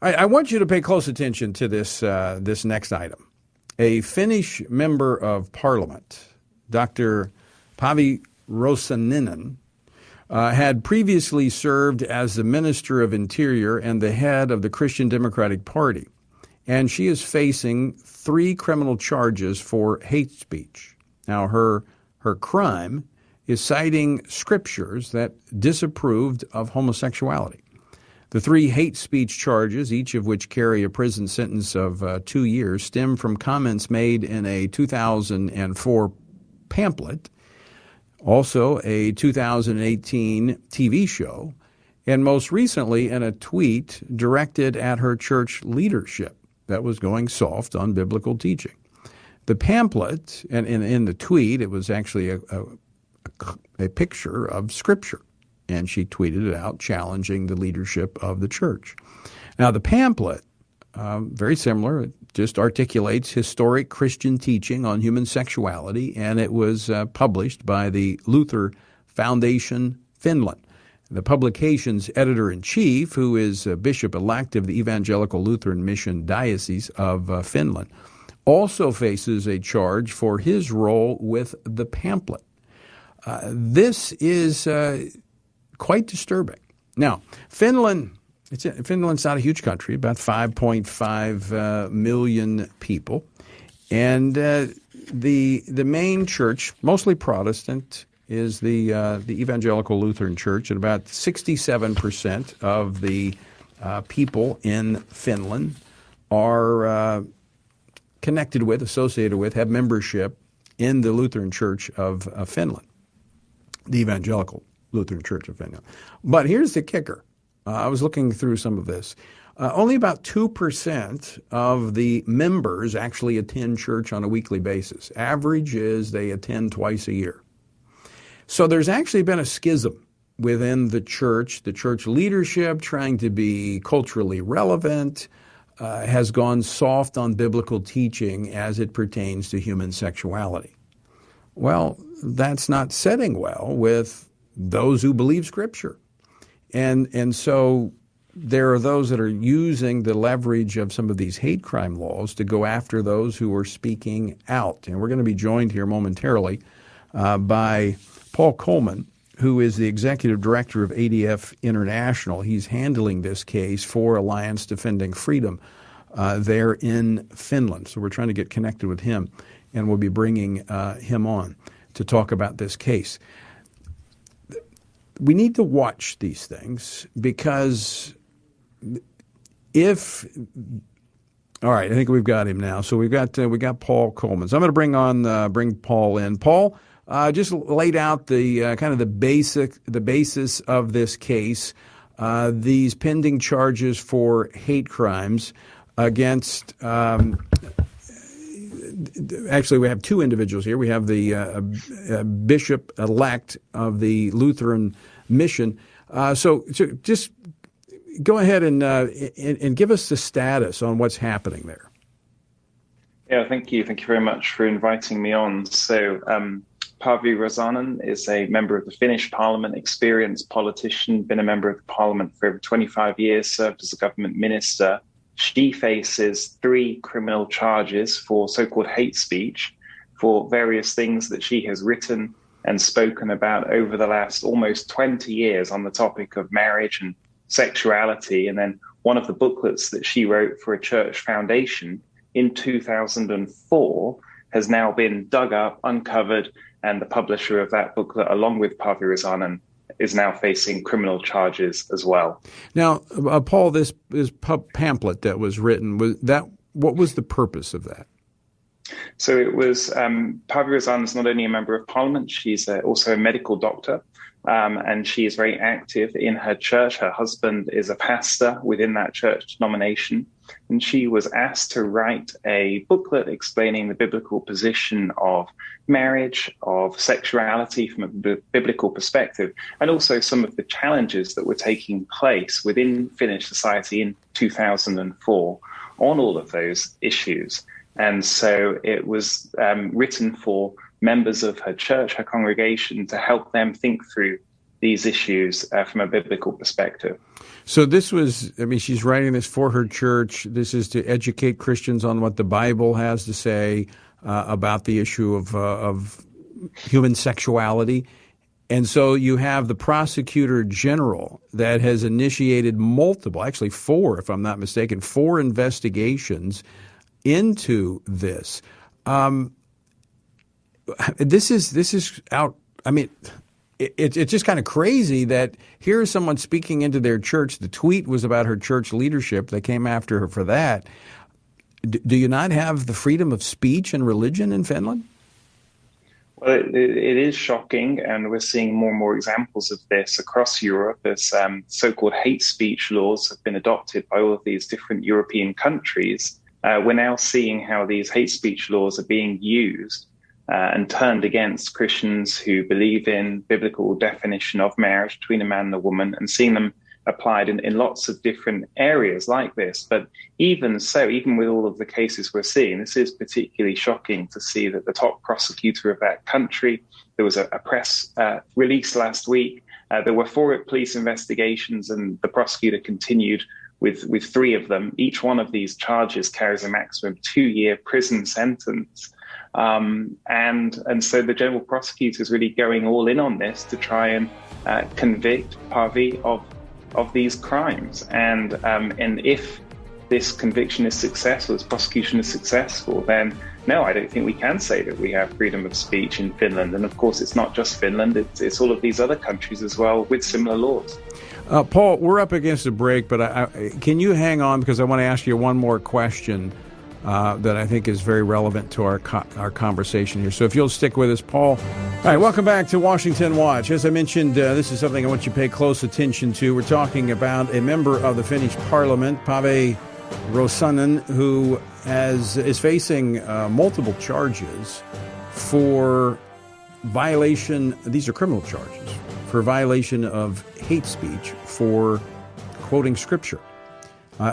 I want you to pay close attention to this next item. A Finnish member of parliament, Dr. Pavi Rosaninen, had previously served as the Minister of Interior and the head of the Christian Democratic Party, and she is facing 3 criminal charges for hate speech. Now, her crime is citing scriptures that disapproved of homosexuality. The 3 hate speech charges, each of which carry a prison sentence of 2 years, stem from comments made in a 2004 pamphlet, also a 2018 TV show, and most recently in a tweet directed at her church leadership that was going soft on biblical teaching. The pamphlet, and in the tweet, it was actually a picture of Scripture, and she tweeted it out challenging the leadership of the church. Now, the pamphlet, very similar, it just articulates historic Christian teaching on human sexuality, and it was published by the Luther Foundation Finland. The publication's editor-in-chief, who is bishop-elect of the Evangelical Lutheran Mission Diocese of Finland, also faces a charge for his role with the pamphlet. This is quite disturbing. Now, Finland's not a huge country, about 5.5 million people, and the main church, mostly Protestant, is the Evangelical Lutheran Church, and about 67% of the people in Finland are connected with, associated with, have membership in the Lutheran Church of Finland, the Evangelical Lutheran Church of Finland. But here's the kicker. I was looking through some of this. Only about 2% of the members actually attend church on a weekly basis. Average is they attend twice a year. So there's actually been a schism within the church leadership trying to be culturally relevant, has gone soft on biblical teaching as it pertains to human sexuality. Well, that's not setting well with those who believe Scripture. And so there are those that are using the leverage of some of these hate crime laws to go after those who are speaking out. And we're going to be joined here momentarily by Paul Coleman, who is the executive director of ADF International. He's handling this case for Alliance Defending Freedom there in Finland. So we're trying to get connected with him, and we'll be bringing him on to talk about this case. We need to watch these things because all right, I think we've got him now. So we got Paul Coleman. So I'm going to bring Paul in. Paul, just laid out the kind of the basis of this case, these pending charges for hate crimes against. Actually, we have 2 individuals here. We have the bishop-elect of the Lutheran Mission. So just go ahead and give us the status on what's happening there. Yeah, thank you. Thank you very much for inviting me on. So Pavi Rosanen is a member of the Finnish Parliament, experienced politician, been a member of the Parliament for over 25 years, served as a government minister. She faces 3 criminal charges for so-called hate speech for various things that she has written and spoken about over the last almost 20 years on the topic of marriage and sexuality. And then one of the booklets that she wrote for a church foundation in 2004 has now been dug up, uncovered, and the publisher of that booklet, along with Pavi Rosanen, is now facing criminal charges as well. Now, Paul, this pamphlet that was written, what was the purpose of that? So it was, Pavi Rosanen is not only a member of Parliament, she's also a medical doctor, and she is very active in her church. Her husband is a pastor within that church denomination, and she was asked to write a booklet explaining the biblical position of marriage, of sexuality from a biblical perspective, and also some of the challenges that were taking place within Finnish society in 2004 on all of those issues. And so it was written for members of her church, her congregation, to help them think through these issues from a biblical perspective. So this was, I mean, she's writing this for her church. This is to educate Christians on what the Bible has to say about the issue of human sexuality. And so you have the prosecutor general that has initiated multiple, actually 4, if I'm not mistaken, 4 investigations into this. This is out. I mean, it's just kind of crazy that here's someone speaking into their church. The tweet was about her church leadership. They came after her for that. Do you not have the freedom of speech and religion in Finland? Well, it is shocking, and we're seeing more and more examples of this across Europe as so-called hate speech laws have been adopted by all of these different European countries. We're now seeing how these hate speech laws are being used and turned against Christians who believe in biblical definition of marriage between a man and a woman, and seeing them applied in lots of different areas like this. But even so, even with all of the cases we're seeing, this is particularly shocking to see that the top prosecutor of that country, there was a press release last week, there were 4 police investigations, and the prosecutor continued with 3 of them. Each one of these charges carries a maximum 2-year prison sentence. And so the general prosecutor is really going all in on this to try and convict Paavi of these crimes. And if this conviction is successful, this prosecution is successful, then no, I don't think we can say that we have freedom of speech in Finland. And of course, it's not just Finland, it's all of these other countries as well with similar laws. Paul, we're up against a break, but can you hang on, because I want to ask you one more question that I think is very relevant to our conversation here. So if you'll stick with us, Paul. All right, welcome back to Washington Watch. As I mentioned, this is something I want you to pay close attention to. We're talking about a member of the Finnish parliament, Paavi Rousanen, who is facing multiple charges for violation. These are criminal charges for violation of hate speech for quoting Scripture.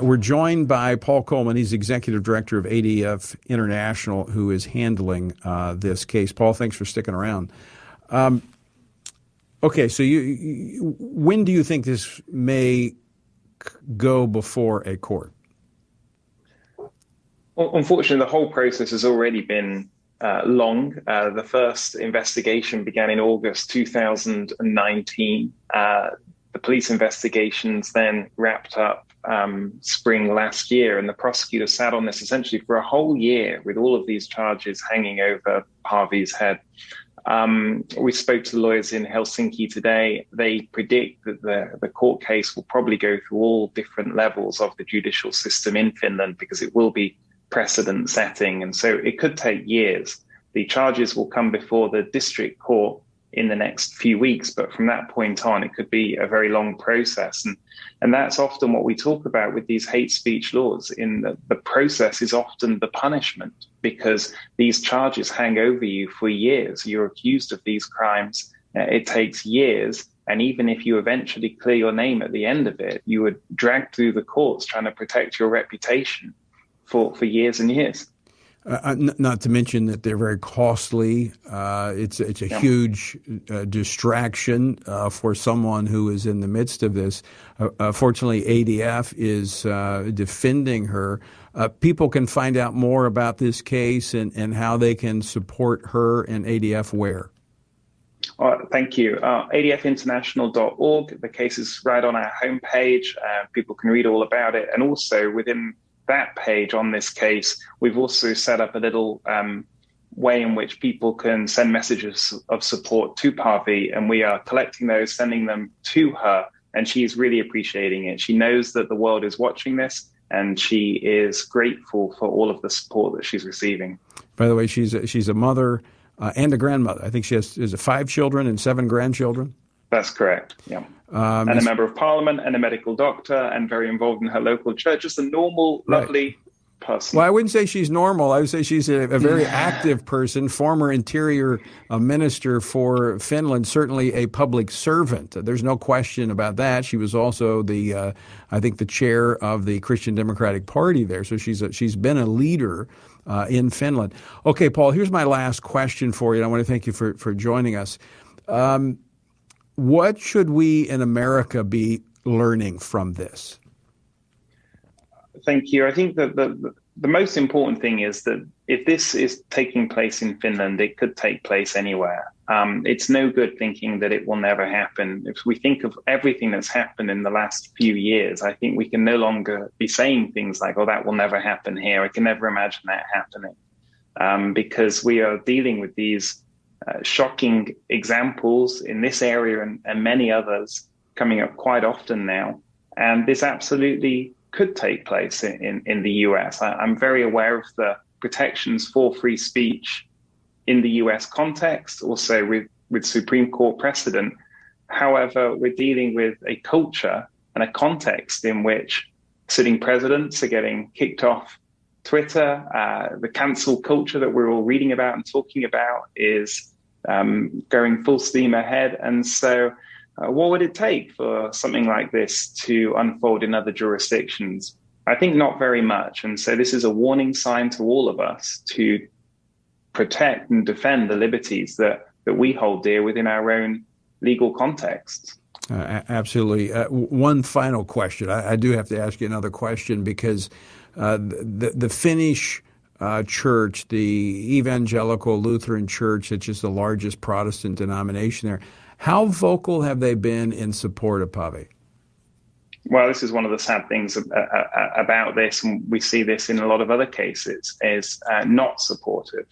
We're joined by Paul Coleman. He's executive director of ADF International, who is handling this case. Paul, thanks for sticking around. Okay, so when do you think this may go before a court? Well, unfortunately, the whole process has already been long. The first investigation began in August 2019. The police investigations then wrapped up spring last year, and the prosecutor sat on this essentially for a whole year with all of these charges hanging over Paavi's head. We spoke to lawyers in Helsinki today. They predict that the court case will probably go through all different levels of the judicial system in Finland because it will be precedent setting, and so it could take years. The charges will come before the district court in the next few weeks, but from that point on, it could be a very long process. And that's often what we talk about with these hate speech laws. In the process is often the punishment, because these charges hang over you for years. You're accused of these crimes. It takes years. And even if you eventually clear your name at the end of it, you would drag through the courts trying to protect your reputation for years and years. Not to mention that they're very costly. It's a huge distraction for someone who is in the midst of this. Fortunately, ADF is defending her. People can find out more about this case and how they can support her and ADF where? Thank you. ADFinternational.org. The case is right on our homepage. People can read all about it. And also within that page on this case, we've also set up a little way in which people can send messages of support to Paavi, and we are collecting those, sending them to her, and she's really appreciating it. She knows that the world is watching this, and she is grateful for all of the support that she's receiving. By the way, she's a mother and a grandmother. I think she has 5 children and 7 grandchildren. That's correct, yeah. And a member of parliament and a medical doctor and very involved in her local church. Just a normal, lovely person. Well, I wouldn't say she's normal. I would say she's a very active person, former interior minister for Finland, certainly a public servant. There's no question about that. She was also I think the chair of the Christian Democratic Party there. So she's been a leader in Finland. Okay, Paul, here's my last question for you. And I want to thank you for joining us. What should we in America be learning from this? Thank you. I think that the most important thing is that if this is taking place in Finland, it could take place anywhere. It's no good thinking that it will never happen. If we think of everything that's happened in the last few years, I think we can no longer be saying things like, oh, that will never happen here. I can never imagine that happening. Because we are dealing with these shocking examples in this area and many others coming up quite often now. And this absolutely could take place in the US. I'm very aware of the protections for free speech in the US context, also with Supreme Court precedent. However, we're dealing with a culture and a context in which sitting presidents are getting kicked off Twitter. The cancel culture that we're all reading about and talking about is going full steam ahead. And so what would it take for something like this to unfold in other jurisdictions? I think not very much. And so this is a warning sign to all of us to protect and defend the liberties that we hold dear within our own legal context. Absolutely. One final question. I do have to ask you another question because the Finnish church, the Evangelical Lutheran Church, which is the largest Protestant denomination there, how vocal have they been in support of Paavi? Well, this is one of the sad things about this, and we see this in a lot of other cases, is not supportive.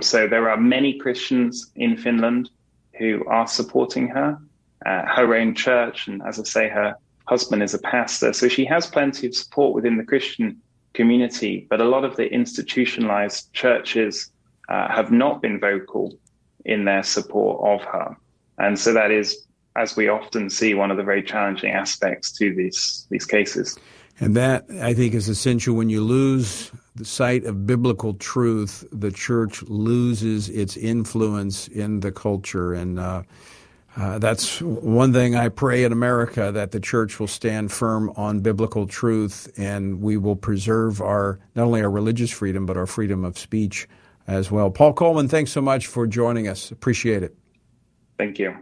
So there are many Christians in Finland who are supporting her, her own church, and as I say, her husband is a pastor. So she has plenty of support within the Christian community, but a lot of the institutionalized churches have not been vocal in their support of her. And so that is, as we often see, one of the very challenging aspects to these cases. And that, I think, is essential. When you lose the sight of biblical truth, the church loses its influence in the culture. And that's one thing I pray in America, that the church will stand firm on biblical truth, and we will preserve not only our religious freedom, but our freedom of speech as well. Paul Coleman, thanks so much for joining us. Appreciate it. Thank you.